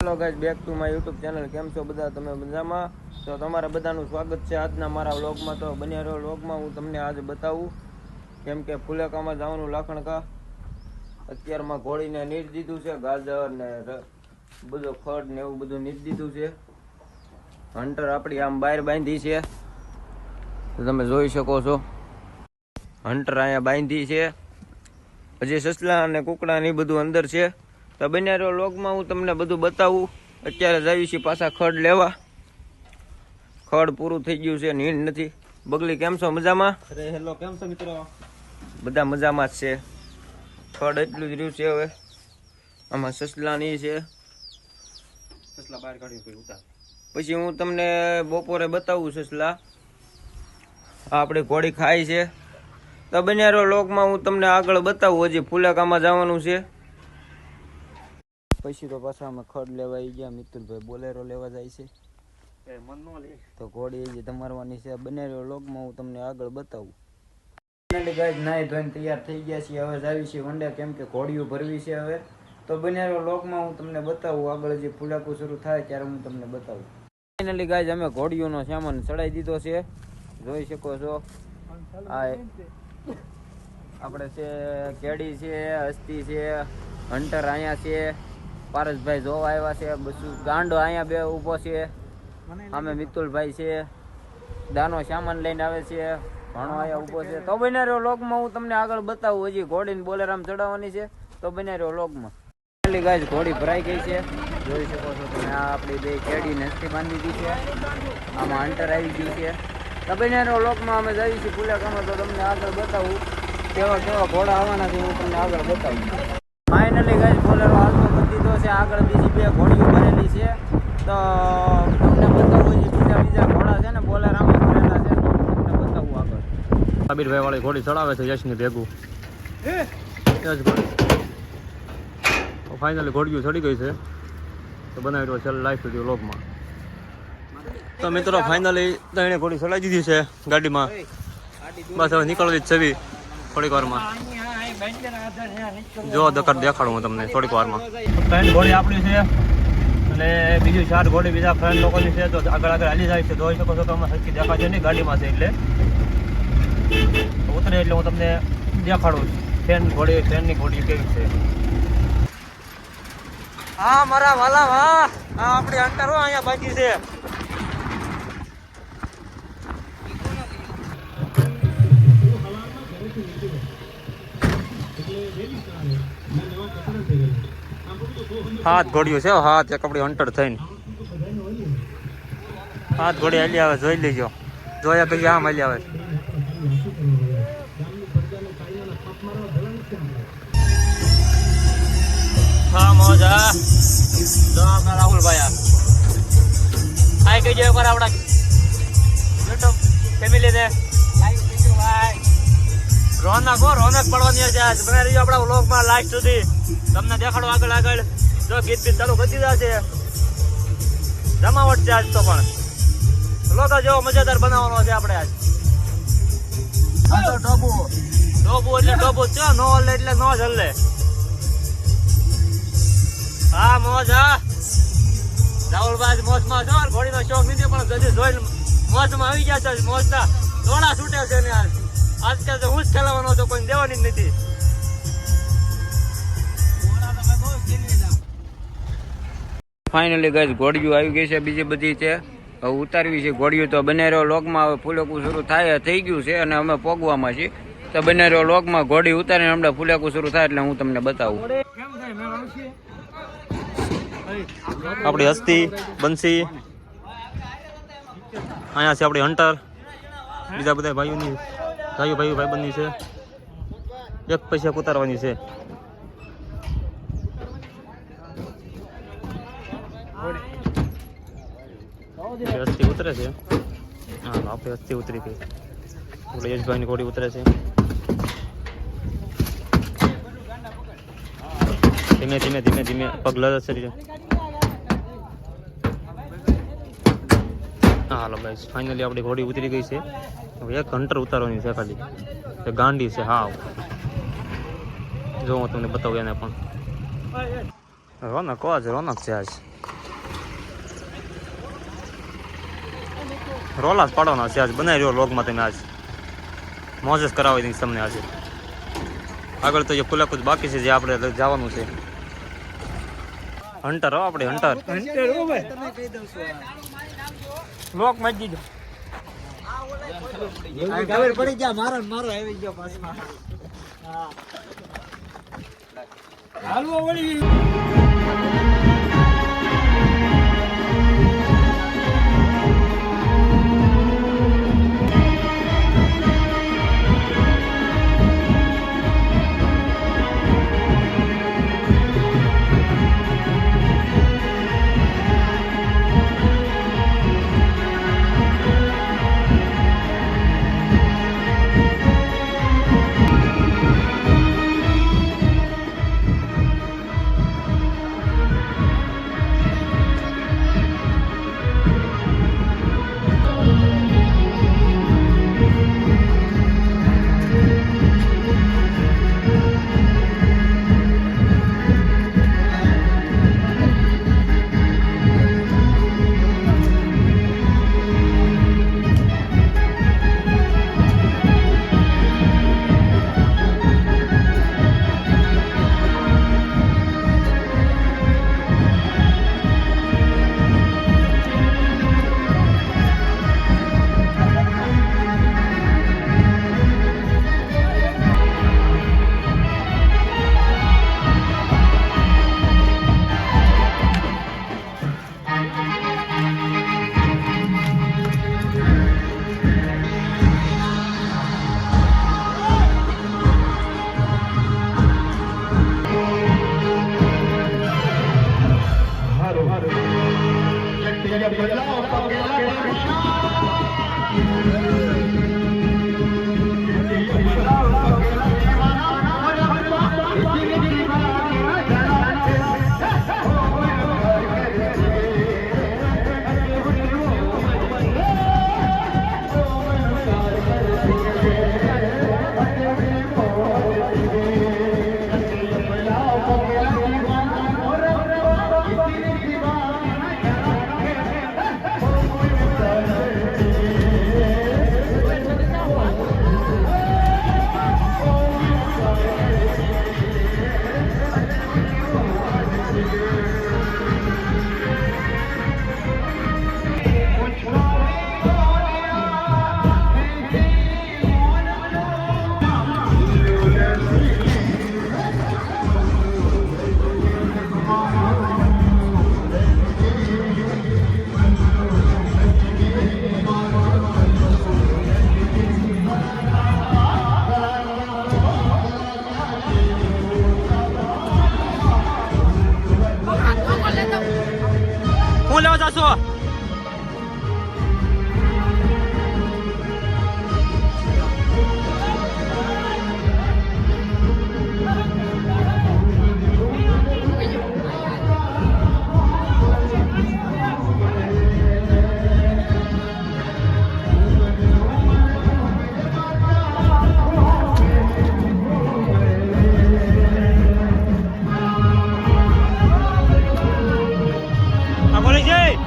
Hello guys, back to my YouTube channel. કેમ છો બધા? તમે મજામાં? તો તમારા બધાનું સ્વાગત છે આજના મારા વ્લોગમાં. તો બન્યા રહ્યો વ્લોગમાં. હું તમને આજે બતાવું કેમ કે ફુલેકામાં જવાનું લાખણકા. અત્યારમાં ઘોડીને નીર દીધું છે, ગાજર ને બધો ખડ ને એવું બધું નીર દીધું છે. હંટર આપણી આમ બહાર બાંધી છે, તો તમે જોઈ શકો છો. હંટર અહીંયા બાંધી છે. હજી સસલા અને કુકડા ને બધું અંદર છે. તો બન્યા રહ્યો વ્લોગમાં. હું તમને બધું બતાવું. અત્યારે જાવી છીએ પાછા ખડ લેવા. ખડ પૂરું થઈ ગયું છે, નીંદ નથી. બગલી કેમ છો? મજામાં? અરે હેલો, કેમ છો મિત્રો? બધા મજામાં જ છે. ખડ એટલું જ રહ્યું છે હવે. આમાં સસલા ની છે. સસલા બહાર કાઢ્યું કોઈ ઉતાર. પછી હું તમને બપોરે બતાવું સસલા. આપણે ઘોડી ખાય છે. તો બન્યા રહ્યો વ્લોગમાં. હું તમને આગળ બતાવું. હજી ફુલેકામાં જવાનું છે. પછી તો પાછા અમે ખડ લેવા આવી ગયા. મિતુલભાઈ બોલેરો લેવા જાય છે. તો ઘોડી હજી તમારવાની છે. બન્યા રહ્યો વ્લોગમાં. હું તમને આગળ બતાવું. નાઈ ધોઈને તૈયાર થઈ ગયા છીએ. હવે જાવી છીએ વંડે, કેમ કે ઘોડીઓ ભરવી છે હવે. તો બન્યા રહ્યો વ્લોગમાં. હું તમને બતાવું. આગળ જે ફુલાકું શરૂ થાય ત્યારે હું તમને બતાવું. ફાઇનલી ગાઈઝ, અમે ઘોડીઓનો સામાન ચડાવી દીધો છે. જોઈ શકો છો. આ આપણે છે કેડી છે, હસ્તી છે, હંટર અહીંયા છે, પારસભાઈ જોવા આવ્યા છે, બધું ગાંડો અહીંયા બે ઊભો છે. અમે મિતુલભાઈ છે, દાનો સામાન લઈને આવે છે, ઘણો અહીંયા ઊભો છે. તો બન્યા રહ્યો વ્લોગમાં. હું તમને આગળ બતાવું. હજી ઘોડીને બોલેરામ ચડાવવાની છે. તો બન્યા રહ્યો વ્લોગમાં. ગાઈઝ, ઘોડી ભરાઈ ગઈ છે. જોઈ શકો છો તમે. આ આપણી બે કેડી નસ્તી બાંધી દીધી છે. આમાં હંટર આવી ગયું છે. તો બન્યા રહ્યો વ્લોગમાં. અમે જઈએ છીએ ફુલેકામાં. તો તમને આગળ બતાવું કેવા કેવા ઘોડા આવવાના છે. હું તમને આગળ બતાવું. ફાઇનલી ગાઈઝ, બોલેરો હાલતો કરી દીધો છે. આગળ બીજી બે ઘોડીઓ ભરેલી છે. તો તમને બતાવું. હજી બીજા ઘોડા છે ને બોલેરામાં ભરેલા છે. તમને બતાવું આગળ. સાબિરભાઈ વાળી ઘોડી ચડાવે છે યશની ભેગું. ફાઇનલી ઘોડીઓ ચડી ગઈ છે. તો બનાવી રહ્યો છે લાઈવ વિડીયો વ્લોગમાં. તો મિત્રો ફાઇનલી ત્રણે ઘોડી ચડાવી દીધી છે ગાડીમાં. બસ હવે નીકળવી જ છે થોડીક વારમાં. જો દેખાડું હું તમને થોડીક વારમાં. ત્રણ ઘોડી આપણી છે અને બીજી 4 ઘોડી બીજા ફ્રેન્ડ લોકોની છે. તો આગળ હાલી જાય છે. જોઈ શકો છો. તમે સરખી દેખાશે નહીં ગાડીમાં છે એટલે ઉતરે એટલે હું તમને દેખાડું. ટ્રેનની ઘોડી કેવી છે. હા મારા વાલા, વાહ! આ આપણી હંટરો અહીંયા બાકી છે. હાથ ઘોડીઓ છે. હાથ એક આપણી હંટર થઈને હાથ ઘોડી હાલી આવે. જોઈ લેજો. જોયા પછી આમ હાલી આવે. હા મોજા રાહુલભાઈ આ કઈ જાય પર આપણા યુટ્યુબ ફેમિલી ને રોનક પડવાની છે. આજ બના રહીજો આપણા વ્લોગમાં લાસ્ટ સુધી. તમને દેખાડો આગળ. જો ગીત ચાલુ કરી દીધા છે. જમાવટ છે આજ તો. પણ લોકો જેવો મજાદાર બનાવવાનો છે આપણે આજ. ડોબુ એટલે ડોબુ છે. નો હલે એટલે નો જ હલે. હા મોજ. હા રાહુલભાઈ મોજમાં છો. ઘોડીનો શોખ નથી પણ હજી જોઈને મોજમાં આવી ગયા છે. મોજના દોડા છૂટે છે ને આજકાલ તો હું જ ખેલાવાનો છું. કોઈ દેવાની જ નથી. ફાઇનલી ગાઈઝ, ઘોડીઓ આવી ગઈ છે. બીજી બધી છે હવે ઉતારવી છે ઘોડીઓ. તો બને રહ્યો લોકમાં. હવે ફુલેકું શરૂ થઈ ગયું છે અને અમે પોગવામાં છીએ. તો બને રહ્યો લોકમાં. ઘોડી ઉતારીને હમણાં ફુલેકું શરૂ થાય એટલે હું તમને બતાવું. આપણી હસ્તી બંસી અહીંયા છે. આપણી હંટર બીજા બધા ભાઈઓની ભાઈબંધની છે. એક પૈસા ઉતારવાની છે. હસ્તી ઉતરે છે. હા આપણે હસ્તી ઉતરી ગઈ. આપણે યશભાઈની ઘોડી ઉતરે છે. ધીમે ધીમે પગલા શરીર. હાલો ગાઈસ, ફાઇનલી આપણી ઘોડી ઉતરી ગઈ છે. હવે એક હંટર ઉતારવાની છે ખાલી. ગાંડી છે. હા જો હું તમને બતાવું એને પણ. રોનક આજ રોનક છે આજ રોલા જ પાડવાના છે આજ બનાવી રહ્યો લોગમાં તમે આજ મોજ જ કરાવી દઈશ તમને આજે આગળ તો જે કુલાકુદ બાકી છે જે આપણે જવાનું છે હન્ટર હો આપણે હન્ટર લોક માં દીધો ખબર પડી ગયા મારો આવી ગયો પાછમાં હાલવો વળી હું લેવા જાશો બોલે છે